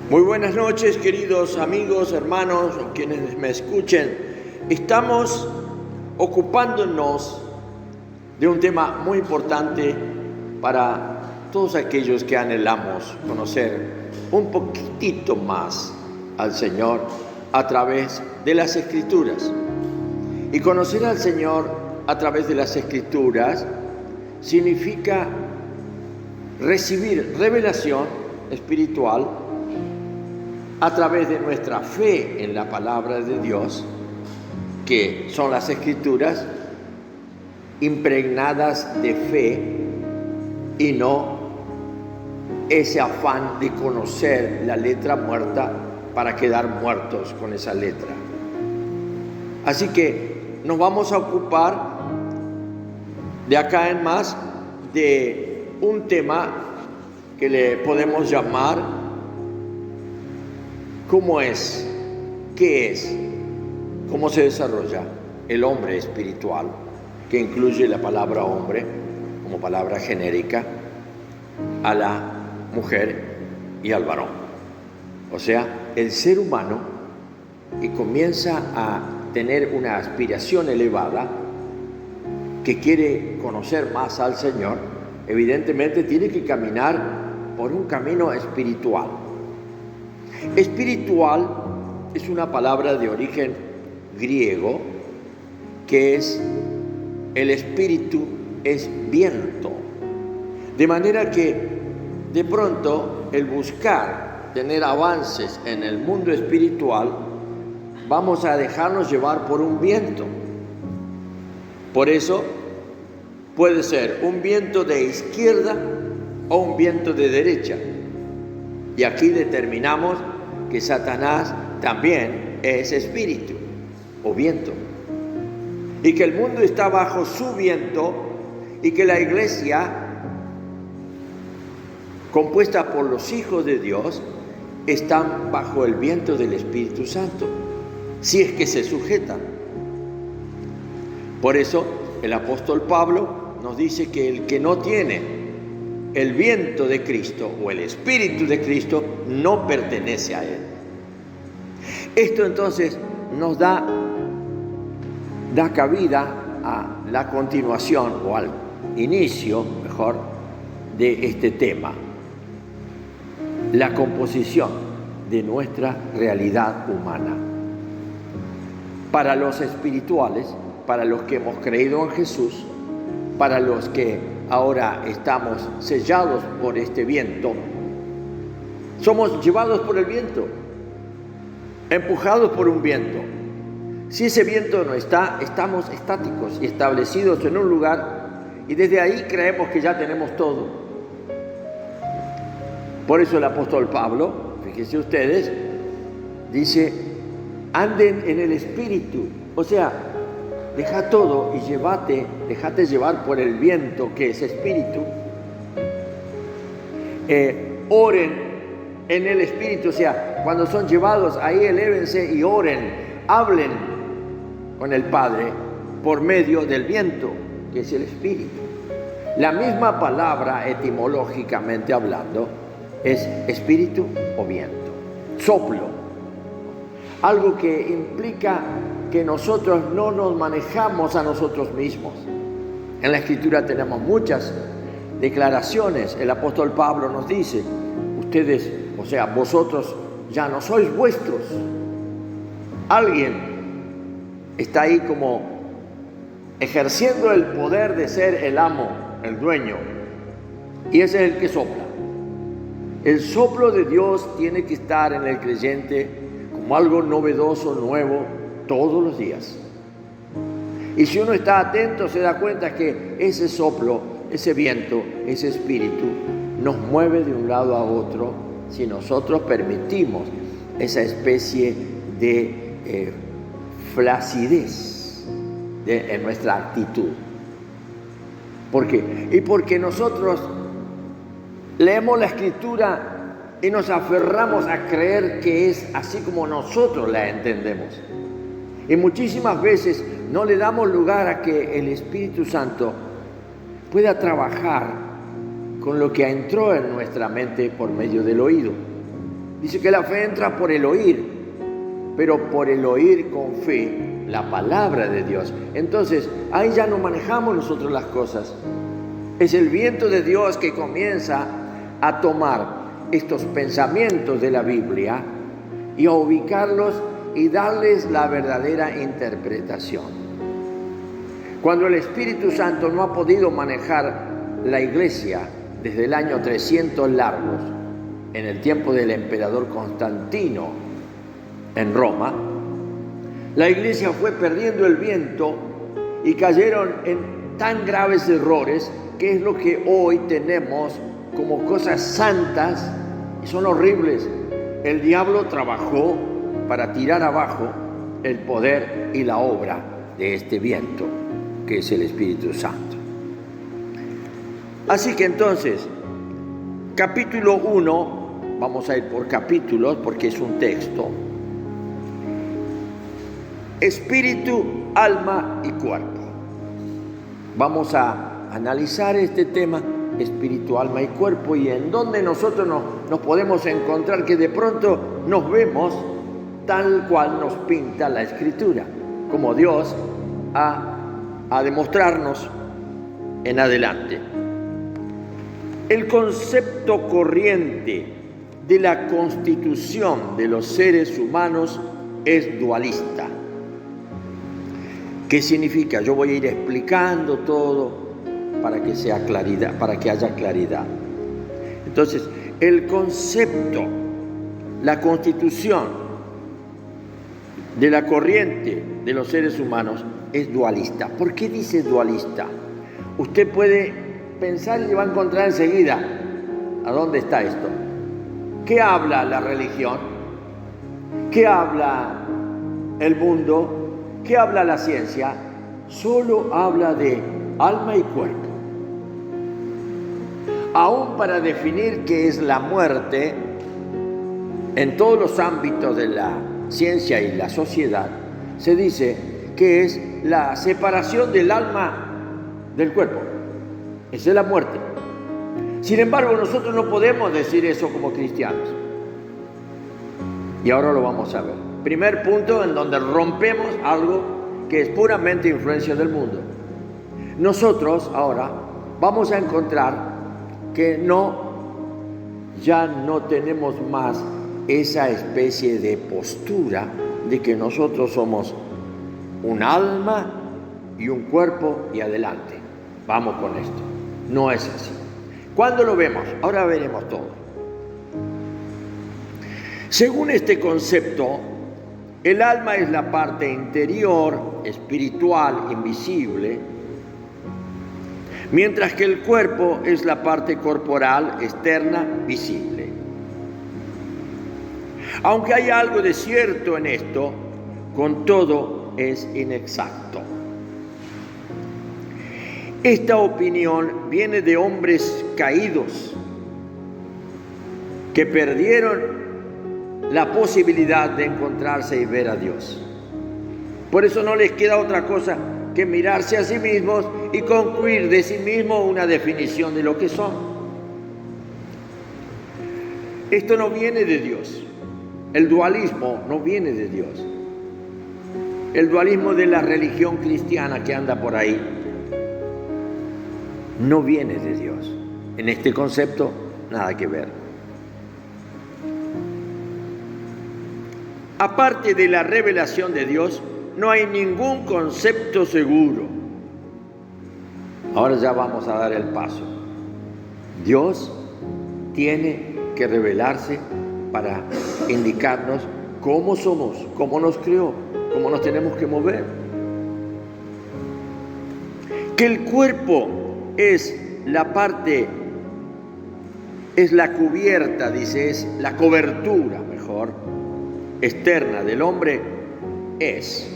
Muy buenas noches, queridos amigos, hermanos, o quienes me escuchen. Estamos ocupándonos de un tema muy importante para todos aquellos que anhelamos conocer un poquitito más al Señor a través de las Escrituras. Y conocer al Señor a través de las Escrituras significa recibir revelación espiritual a través de nuestra fe en la palabra de Dios, que son las Escrituras, impregnadas de fe y no ese afán de conocer la letra muerta para quedar muertos con esa letra. Así que nos vamos a ocupar de acá en más de un tema que le podemos llamar ¿cómo es? ¿Qué es? ¿Cómo se desarrolla el hombre espiritual? Que incluye la palabra hombre como palabra genérica a la mujer y al varón. O sea, el ser humano que comienza a tener una aspiración elevada, que quiere conocer más al Señor, evidentemente tiene que caminar por un camino espiritual. Espiritual es una palabra de origen griego que es el espíritu es viento. De manera que de pronto el buscar tener avances en el mundo espiritual, vamos a dejarnos llevar por un viento. Por eso puede ser un viento de izquierda o un viento de derecha. Y aquí determinamos que Satanás también es espíritu o viento. Y que el mundo está bajo su viento y que la iglesia, compuesta por los hijos de Dios, están bajo el viento del Espíritu Santo, si es que se sujetan. Por eso el apóstol Pablo nos dice que el que no tiene el viento de Cristo o el Espíritu de Cristo no pertenece a Él. Esto entonces nos da cabida a la continuación o al inicio, mejor, de este tema. La composición de nuestra realidad humana. Para los espirituales, para los que hemos creído en Jesús, para los que ahora estamos sellados por este viento, somos llevados por el viento, empujados por un viento. Si ese viento no está, estamos estáticos y establecidos en un lugar y desde ahí creemos que ya tenemos todo. Por eso el apóstol Pablo, fíjense ustedes, dice, anden en el Espíritu, o sea, deja todo y déjate llevar por el viento que es espíritu. Oren en el Espíritu, o sea, cuando son llevados ahí elévense y oren, hablen con el Padre por medio del viento que es el Espíritu. La misma palabra etimológicamente hablando es espíritu o viento, soplo, algo que implica que nosotros no nos manejamos a nosotros mismos. En la Escritura tenemos muchas declaraciones. El apóstol Pablo nos dice, ustedes, o sea, vosotros ya no sois vuestros. Alguien está ahí como ejerciendo el poder de ser el amo, el dueño, y ese es el que sopla. El soplo de Dios tiene que estar en el creyente como algo novedoso, nuevo, todos los días. Y si uno está atento, se da cuenta que ese soplo, ese viento, ese espíritu, nos mueve de un lado a otro si nosotros permitimos esa especie de flacidez en nuestra actitud. ¿Por qué? Y porque nosotros leemos la Escritura y nos aferramos a creer que es así como nosotros la entendemos. Y muchísimas veces no le damos lugar a que el Espíritu Santo pueda trabajar con lo que entró en nuestra mente por medio del oído. Dice que la fe entra por el oír, pero por el oír con fe la palabra de Dios. Entonces, ahí ya no manejamos nosotros las cosas. Es el viento de Dios que comienza a tomar estos pensamientos de la Biblia y a ubicarlos y darles la verdadera interpretación. Cuando el Espíritu Santo no ha podido manejar la iglesia desde el año 300 largos, en el tiempo del emperador Constantino en Roma, la iglesia fue perdiendo el viento y cayeron en tan graves errores que es lo que hoy tenemos como cosas santas y son horribles. El diablo trabajó para tirar abajo el poder y la obra de este viento que es el Espíritu Santo. Así que entonces, capítulo 1, vamos a ir por capítulos porque es un texto. Espíritu, alma y cuerpo. Vamos a analizar este tema, espíritu, alma y cuerpo, y en donde nosotros nos podemos encontrar que de pronto nos vemos tal cual nos pinta la Escritura, como Dios a demostrarnos en adelante. El concepto corriente de la constitución de los seres humanos es dualista. ¿Qué significa? Yo voy a ir explicando todo para que sea claridad, para que haya claridad. Entonces, el concepto, la constitución de la corriente de los seres humanos es dualista. ¿Por qué dice dualista? Usted puede pensar y va a encontrar enseguida a dónde está esto. ¿Qué habla la religión? ¿Qué habla el mundo? ¿Qué habla la ciencia? Solo habla de alma y cuerpo. Aún para definir qué es la muerte, en todos los ámbitos de la ciencia y la sociedad, se dice que es la separación del alma del cuerpo. Esa es la muerte. Sin embargo, nosotros no podemos decir eso como cristianos. Y ahora lo vamos a ver. Primer punto en donde rompemos algo que es puramente influencia del mundo. Nosotros ahora vamos a encontrar que ya no tenemos más esa especie de postura de que nosotros somos un alma y un cuerpo y adelante. Vamos con esto. No es así. ¿Cuándo lo vemos? Ahora veremos todo. Según este concepto, el alma es la parte interior, espiritual, invisible, mientras que el cuerpo es la parte corporal, externa, visible. Aunque hay algo de cierto en esto, con todo es inexacto. Esta opinión viene de hombres caídos que perdieron la posibilidad de encontrarse y ver a Dios. Por eso no les queda otra cosa que mirarse a sí mismos y concluir de sí mismos una definición de lo que son. Esto no viene de Dios. El dualismo no viene de Dios. El dualismo de la religión cristiana que anda por ahí no viene de Dios. En este concepto, nada que ver. Aparte de la revelación de Dios, no hay ningún concepto seguro. Ahora ya vamos a dar el paso. Dios tiene que revelarse para indicarnos cómo somos, cómo nos creó, cómo nos tenemos que mover. Que el cuerpo es la parte, es la cubierta, dice, es la cobertura, mejor, externa del hombre, es,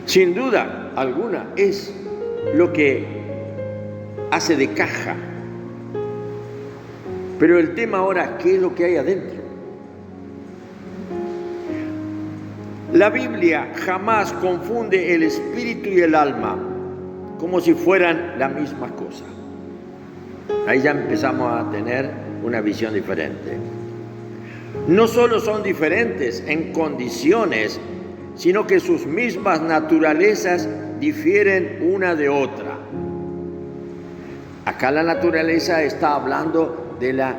sin duda alguna, es lo que hace de caja. Pero el tema ahora, ¿qué es lo que hay adentro? La Biblia jamás confunde el espíritu y el alma como si fueran la misma cosa. Ahí ya empezamos a tener una visión diferente. No solo son diferentes en condiciones, sino que sus mismas naturalezas difieren una de otra. Acá la naturaleza está hablando de la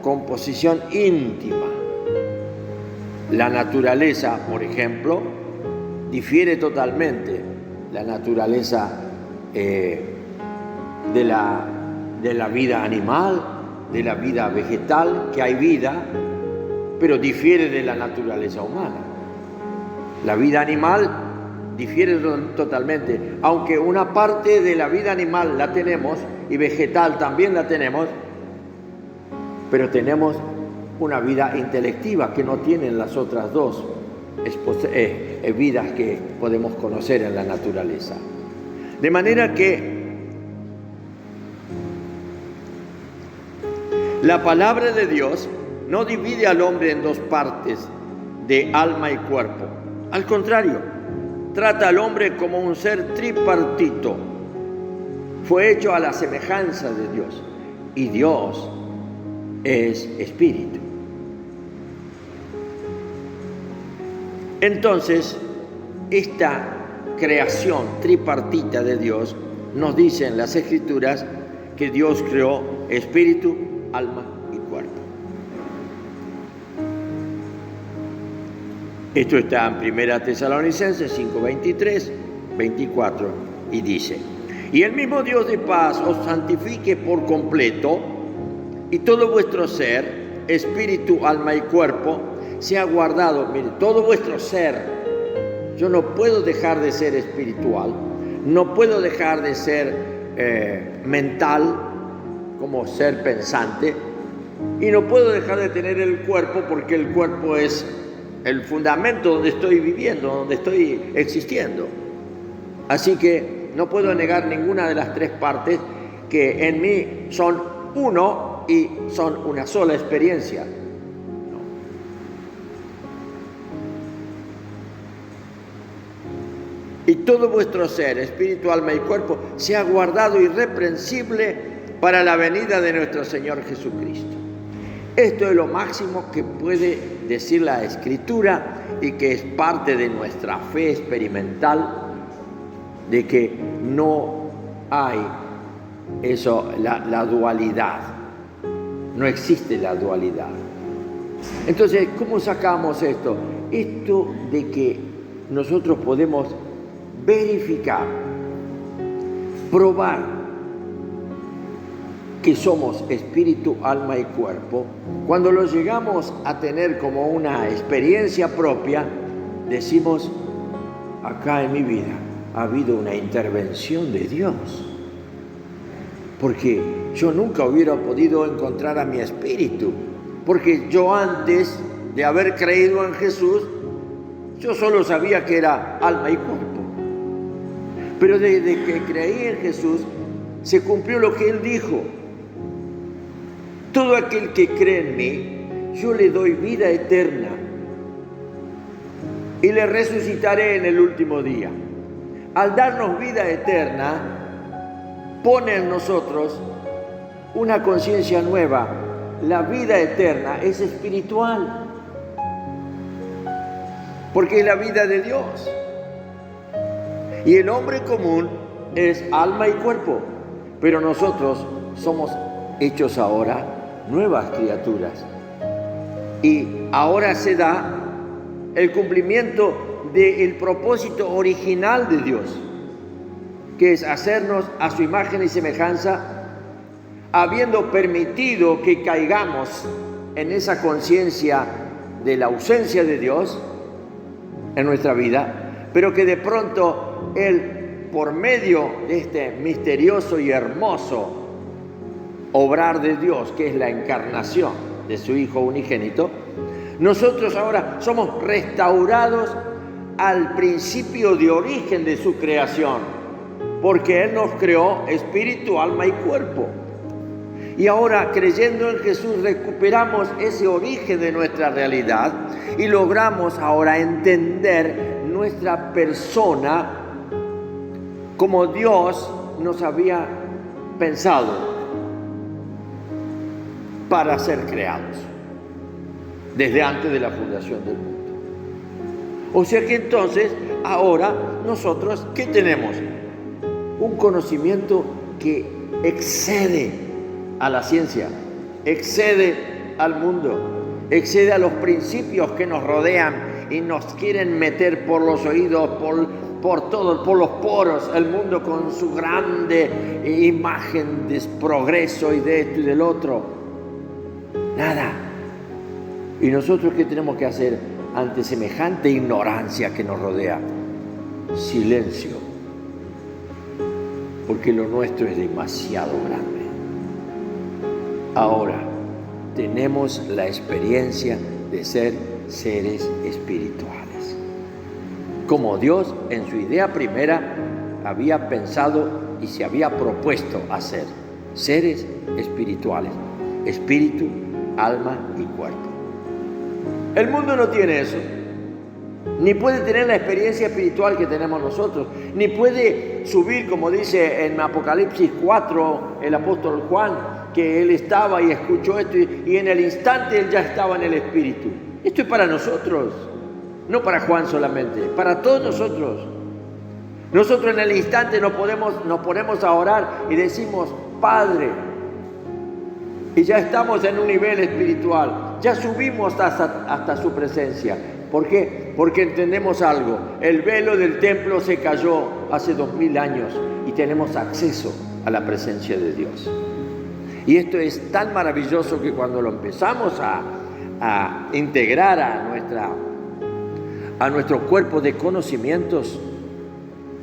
composición íntima. La naturaleza, por ejemplo, difiere totalmente. La naturaleza de la vida animal, de la vida vegetal, que hay vida, pero difiere de la naturaleza humana. La vida animal difiere totalmente, aunque una parte de la vida animal la tenemos y vegetal también la tenemos, pero tenemos una vida intelectiva que no tienen las otras dos vidas que podemos conocer en la naturaleza. De manera que la palabra de Dios no divide al hombre en dos partes, de alma y cuerpo. Al contrario, trata al hombre como un ser tripartito. Fue hecho a la semejanza de Dios, y Dios es espíritu. Entonces, esta creación tripartita de Dios nos dice en las Escrituras que Dios creó espíritu, alma y cuerpo. Esto está en 1 Tesalonicenses 5, 23, 24 y dice: y el mismo Dios de paz os santifique por completo, y todo vuestro ser, espíritu, alma y cuerpo, sea guardado. Mire, todo vuestro ser. Yo no puedo dejar de ser espiritual, no puedo dejar de ser mental, como ser pensante, y no puedo dejar de tener el cuerpo, porque el cuerpo es el fundamento donde estoy viviendo, donde estoy existiendo. Así que no puedo negar ninguna de las tres partes que en mí son uno y son una sola experiencia. Y todo vuestro ser, espíritu, alma y cuerpo, sea guardado irreprensible para la venida de nuestro Señor Jesucristo. Esto es lo máximo que puede decir la Escritura y que es parte de nuestra fe experimental, de que no hay eso, la dualidad. No existe la dualidad. Entonces, ¿cómo sacamos esto? Esto de que nosotros podemos verificar, probar que somos espíritu, alma y cuerpo. Cuando lo llegamos a tener como una experiencia propia, decimos: acá en mi vida ha habido una intervención de Dios, porque yo nunca hubiera podido encontrar a mi espíritu, porque yo antes de haber creído en Jesús, yo solo sabía que era alma y cuerpo. Pero desde que creí en Jesús, se cumplió lo que Él dijo: todo aquel que cree en mí, yo le doy vida eterna y le resucitaré en el último día. Al darnos vida eterna, pone en nosotros una conciencia nueva. La vida eterna es espiritual, porque es la vida de Dios. Y el hombre común es alma y cuerpo, pero nosotros somos hechos ahora nuevas criaturas. Y ahora se da el cumplimiento del propósito original de Dios, que es hacernos a su imagen y semejanza, habiendo permitido que caigamos en esa conciencia de la ausencia de Dios en nuestra vida, pero que de pronto Él, por medio de este misterioso y hermoso obrar de Dios, que es la encarnación de su Hijo unigénito, nosotros ahora somos restaurados al principio de origen de su creación, porque Él nos creó espíritu, alma y cuerpo. Y ahora, creyendo en Jesús, recuperamos ese origen de nuestra realidad y logramos ahora entender nuestra persona como Dios nos había pensado para ser creados. desde antes de la fundación del mundo. O sea que entonces, ahora nosotros, ¿qué tenemos? Un conocimiento que excede a la ciencia, excede al mundo, excede a los principios que nos rodean y nos quieren meter por los oídos, por todo, por los poros, el mundo con su grande imagen de progreso y de esto y del otro. Nada. ¿Y nosotros qué tenemos que hacer ante semejante ignorancia que nos rodea? Silencio, porque lo nuestro es demasiado grande. Ahora tenemos la experiencia de ser seres espirituales, como Dios en su idea primera había pensado y se había propuesto hacer, seres espirituales, espíritu, alma y cuerpo. El mundo no tiene eso, ni puede tener la experiencia espiritual que tenemos nosotros, ni puede subir, como dice en Apocalipsis 4 el apóstol Juan, que él estaba y escuchó esto y en el instante él ya estaba en el espíritu. Esto es para nosotros, no para Juan solamente, para todos nosotros. Nosotros en el instante nos ponemos a orar y decimos, Padre, y ya estamos en un nivel espiritual, ya subimos hasta su presencia. ¿Por qué? Porque entendemos algo, el velo del templo se cayó hace 2000 años y tenemos acceso a la presencia de Dios. Y esto es tan maravilloso que cuando lo empezamos a integrar a nuestro cuerpo de conocimientos,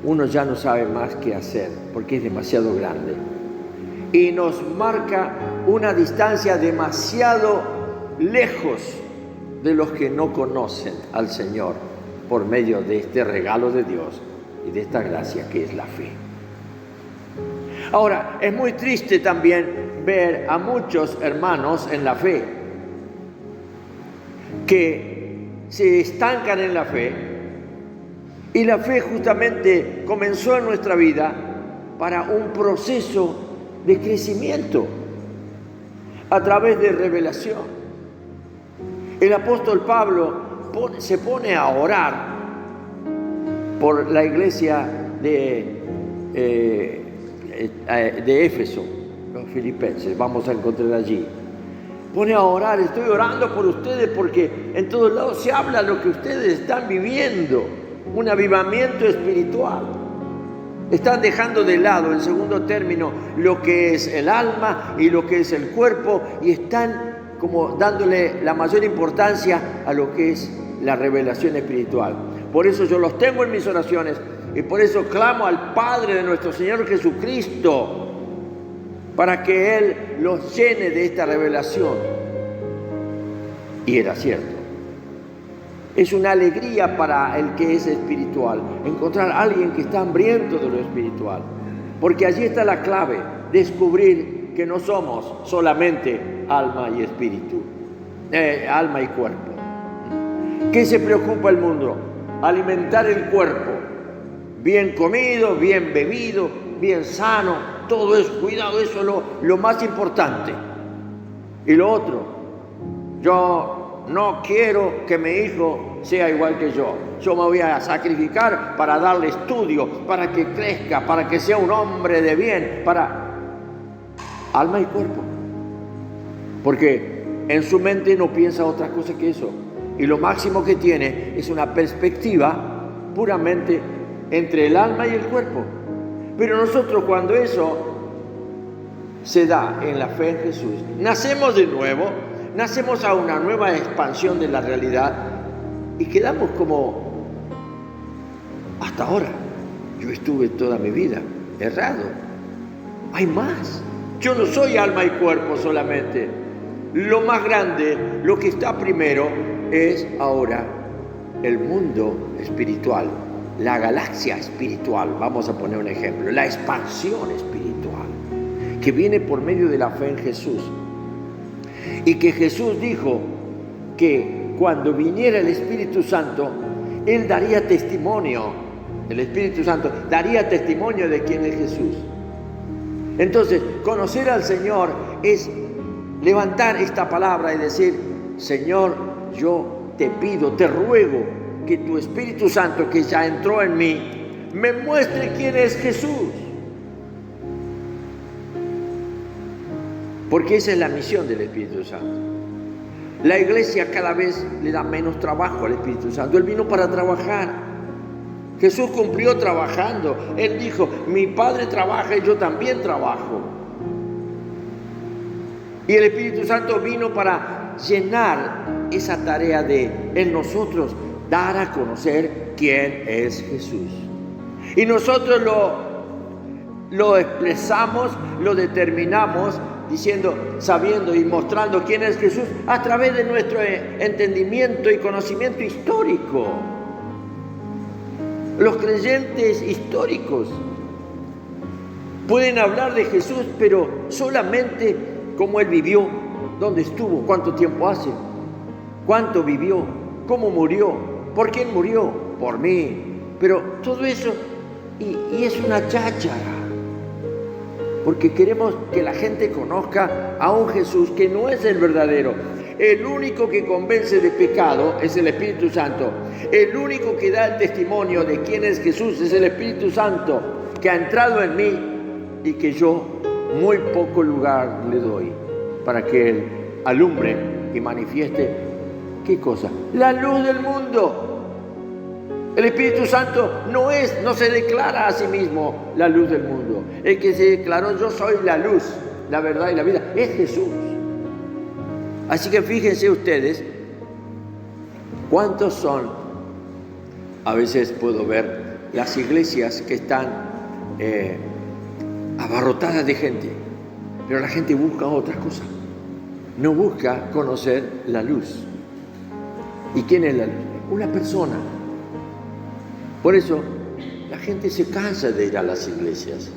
uno ya no sabe más qué hacer, porque es demasiado grande. Y nos marca una distancia demasiado lejos de los que no conocen al Señor por medio de este regalo de Dios y de esta gracia que es la fe. Ahora, es muy triste también ver a muchos hermanos en la fe que se estancan en la fe, y la fe justamente comenzó en nuestra vida para un proceso de crecimiento a través de revelación. El apóstol Pablo se pone a orar por la iglesia de Éfeso, los filipenses, vamos a encontrar allí. Pone a orar, estoy orando por ustedes porque en todos lados se habla lo que ustedes están viviendo, un avivamiento espiritual. Están dejando de lado, en segundo término, lo que es el alma y lo que es el cuerpo, y están como dándole la mayor importancia a lo que es la revelación espiritual. Por eso yo los tengo en mis oraciones y por eso clamo al Padre de nuestro Señor Jesucristo para que Él los llene de esta revelación. Y era cierto. Es una alegría para el que es espiritual encontrar a alguien que está hambriento de lo espiritual, porque allí está la clave, descubrir que no somos solamente alma y espíritu, alma y cuerpo. ¿Qué se preocupa el mundo? Alimentar el cuerpo, bien comido, bien bebido, bien sano, todo eso, cuidado, eso es lo más importante. Y lo otro, yo no quiero que mi hijo sea igual que yo. Yo me voy a sacrificar para darle estudio, para que crezca, para que sea un hombre de bien, para alma y cuerpo. Porque en su mente no piensa otra cosa que eso. Y lo máximo que tiene es una perspectiva puramente entre el alma y el cuerpo. Pero nosotros, cuando eso se da en la fe en Jesús, nacemos de nuevo, nacemos a una nueva expansión de la realidad y quedamos como hasta ahora. Yo estuve toda mi vida errado. Hay más. Yo no soy alma y cuerpo solamente. Lo más grande, lo que está primero, es ahora el mundo espiritual, la galaxia espiritual, vamos a poner un ejemplo, la expansión espiritual, que viene por medio de la fe en Jesús. Y que Jesús dijo que cuando viniera el Espíritu Santo, Él daría testimonio, el Espíritu Santo daría testimonio de quién es Jesús. Entonces, conocer al Señor es levantar esta palabra y decir: Señor, yo te pido, te ruego que tu Espíritu Santo, que ya entró en mí, me muestre quién es Jesús. Porque esa es la misión del Espíritu Santo. La iglesia cada vez le da menos trabajo al Espíritu Santo. Él vino para trabajar. Jesús cumplió trabajando. Él dijo, mi Padre trabaja y yo también trabajo. Y el Espíritu Santo vino para llenar esa tarea de en nosotros dar a conocer quién es Jesús. Y nosotros lo expresamos, lo determinamos diciendo, sabiendo y mostrando quién es Jesús a través de nuestro entendimiento y conocimiento histórico. Los creyentes históricos pueden hablar de Jesús, pero solamente cómo Él vivió, dónde estuvo, cuánto tiempo hace, cuánto vivió, cómo murió, por quién murió, por mí. Pero todo eso, y es una cháchara, porque queremos que la gente conozca a un Jesús que no es el verdadero. El único que convence de pecado es el Espíritu Santo. El único que da el testimonio de quién es Jesús es el Espíritu Santo, que ha entrado en mí y que yo muy poco lugar le doy para que Él alumbre y manifieste, ¿qué cosa? La luz del mundo. El Espíritu Santo no se declara a sí mismo la luz del mundo. El que se declaró, yo soy la luz, la verdad y la vida, es Jesús. Así que fíjense ustedes cuántos son. A veces puedo ver las iglesias que están abarrotadas de gente, pero la gente busca otra cosa. No busca conocer la luz. ¿Y quién es la luz? Una persona. Por eso la gente se cansa de ir a las iglesias,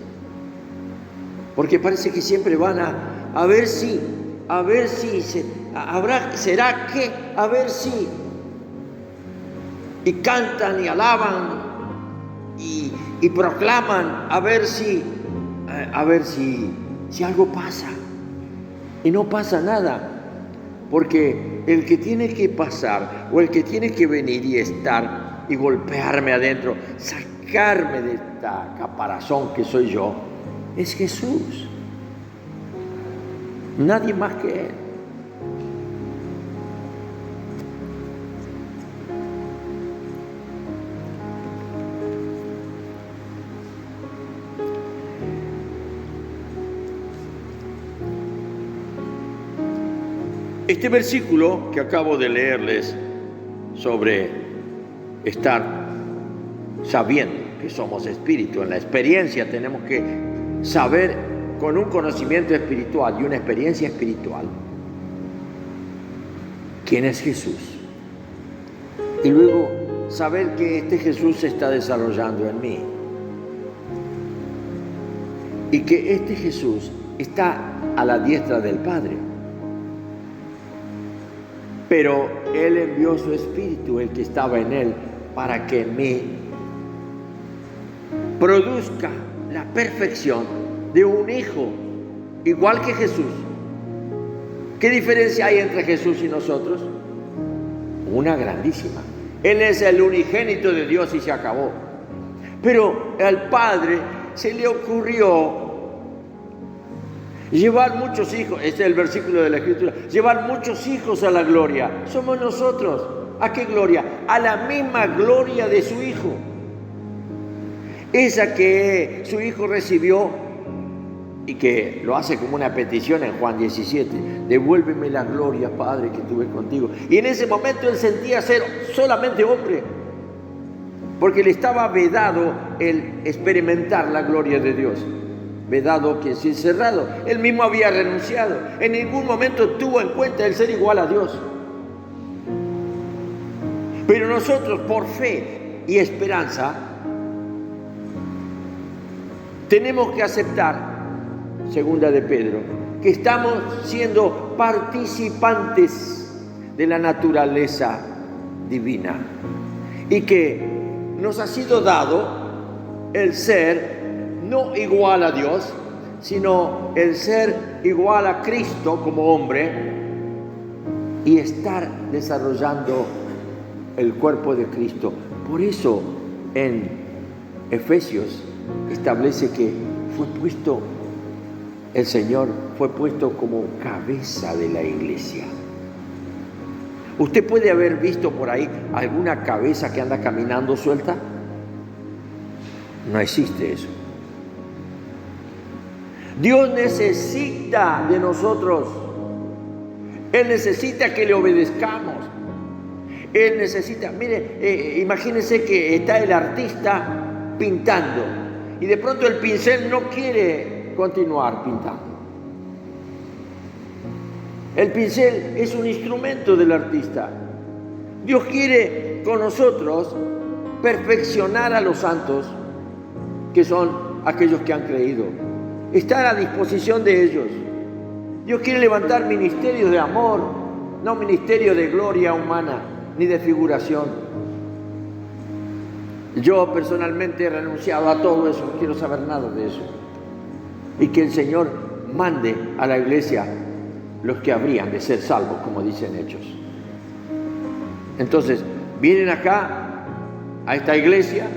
porque parece que siempre van a ver si será que, a ver si, y cantan y alaban y proclaman a ver si algo pasa, y no pasa nada, porque el que tiene que pasar o el que tiene que venir y estar y golpearme adentro, sacarme de esta caparazón que soy yo, es Jesús. Nadie más que Él. Este versículo que acabo de leerles sobre estar sabiendo que somos espíritu, en la experiencia tenemos que saber con un conocimiento espiritual y una experiencia espiritual quién es Jesús, y luego saber que este Jesús se está desarrollando en mí y que este Jesús está a la diestra del Padre, pero Él envió su Espíritu, el que estaba en Él, para que me produzca la perfección de un hijo igual que Jesús. ¿Qué diferencia hay entre Jesús y nosotros? Una grandísima. Él es el unigénito de Dios y se acabó. Pero al Padre se le ocurrió llevar muchos hijos, este es el versículo de la Escritura, llevar muchos hijos a la gloria. Somos nosotros. ¿A qué gloria? A la misma gloria de su Hijo. Esa que su Hijo recibió y que lo hace como una petición en Juan 17. Devuélveme la gloria, Padre, que tuve contigo. Y en ese momento Él sentía ser solamente hombre, porque le estaba vedado el experimentar la gloria de Dios. Vedado quiere decir cerrado. Él mismo había renunciado. En ningún momento tuvo en cuenta el ser igual a Dios. Pero nosotros, por fe y esperanza, tenemos que aceptar, segunda de Pedro, que estamos siendo participantes de la naturaleza divina y que nos ha sido dado el ser no igual a Dios, sino el ser igual a Cristo como hombre, y estar desarrollando el cuerpo de Cristo. Por eso en Efesios establece que el Señor fue puesto como cabeza de la iglesia. ¿Usted puede haber visto por ahí alguna cabeza que anda caminando suelta? No existe eso. Dios necesita de nosotros. Él necesita que le obedezcamos. Él necesita, mire, imagínense que está el artista pintando y de pronto el pincel no quiere continuar pintando. El pincel es un instrumento del artista. Dios quiere con nosotros perfeccionar a los santos, que son aquellos que han creído. Estar a disposición de ellos. Dios quiere levantar ministerios de amor, no ministerios de gloria humana, ni de figuración. Yo personalmente he renunciado a todo eso, no quiero saber nada de eso. Y que el Señor mande a la iglesia los que habrían de ser salvos, como dicen Hechos. Entonces, vienen acá, a esta iglesia,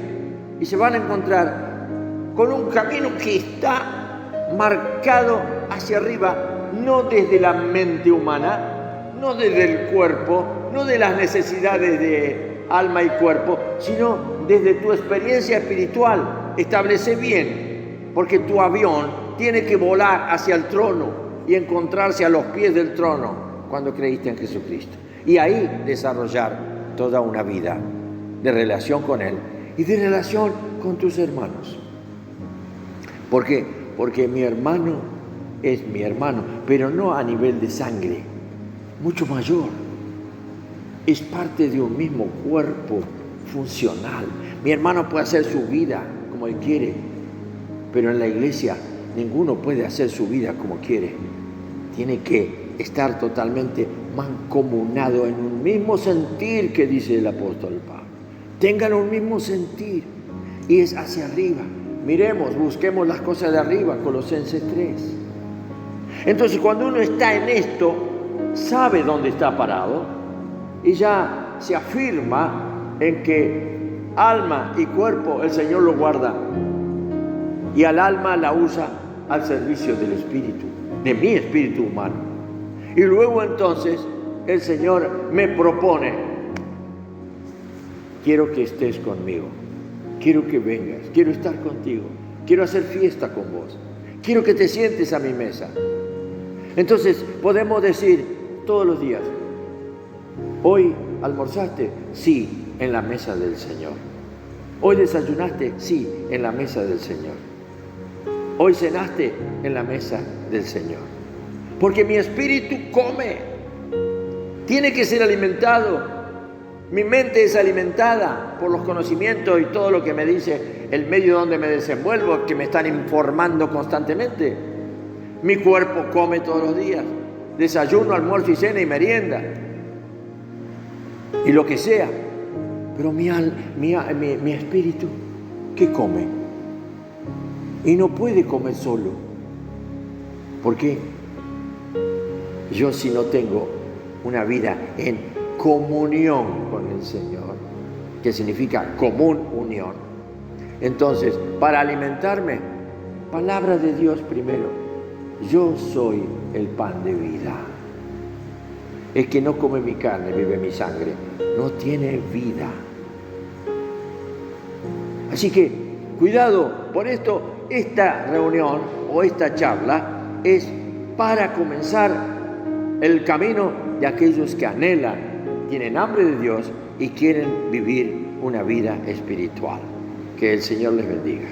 y se van a encontrar con un camino que está marcado hacia arriba, no desde la mente humana, no desde el cuerpo, no de las necesidades de alma y cuerpo, sino desde tu experiencia espiritual. Establece bien, porque tu avión tiene que volar hacia el trono y encontrarse a los pies del trono cuando creíste en Jesucristo. Y ahí desarrollar toda una vida de relación con Él y de relación con tus hermanos. ¿Por qué? Porque mi hermano es mi hermano, pero no a nivel de sangre, mucho mayor. Es parte de un mismo cuerpo funcional. Mi hermano puede hacer su vida como él quiere, pero en la iglesia ninguno puede hacer su vida como quiere. Tiene que estar totalmente mancomunado en un mismo sentir, que dice el apóstol Pablo. Tengan un mismo sentir y es hacia arriba. Miremos, busquemos las cosas de arriba, Colosenses 3. Entonces, cuando uno está en esto, sabe dónde está parado y ya se afirma en que alma y cuerpo el Señor lo guarda y al alma la usa al servicio del espíritu, de mi espíritu humano. Y luego entonces el Señor me propone: quiero que estés conmigo, quiero que vengas, quiero estar contigo, quiero hacer fiesta con vos, quiero que te sientes a mi mesa. Entonces podemos decir todos los días: ¿hoy almorzaste? Sí, en la mesa del Señor. ¿Hoy desayunaste? Sí, en la mesa del Señor. ¿Hoy cenaste? En la mesa del Señor. Porque mi espíritu come, tiene que ser alimentado. Mi mente es alimentada por los conocimientos y todo lo que me dice el medio donde me desenvuelvo, que me están informando constantemente. Mi cuerpo come todos los días, desayuno, almuerzo y cena y merienda, y lo que sea. Pero mi espíritu, ¿qué come? Y no puede comer solo. ¿Por qué? Yo, si no tengo una vida en comunión con el Señor, que significa común unión, entonces, para alimentarme, palabra de Dios primero. Yo soy el pan de vida. El que no come mi carne, vive mi sangre, no tiene vida. Así que, cuidado, por esto, esta reunión o esta charla es para comenzar el camino de aquellos que anhelan, tienen hambre de Dios y quieren vivir una vida espiritual. Que el Señor les bendiga.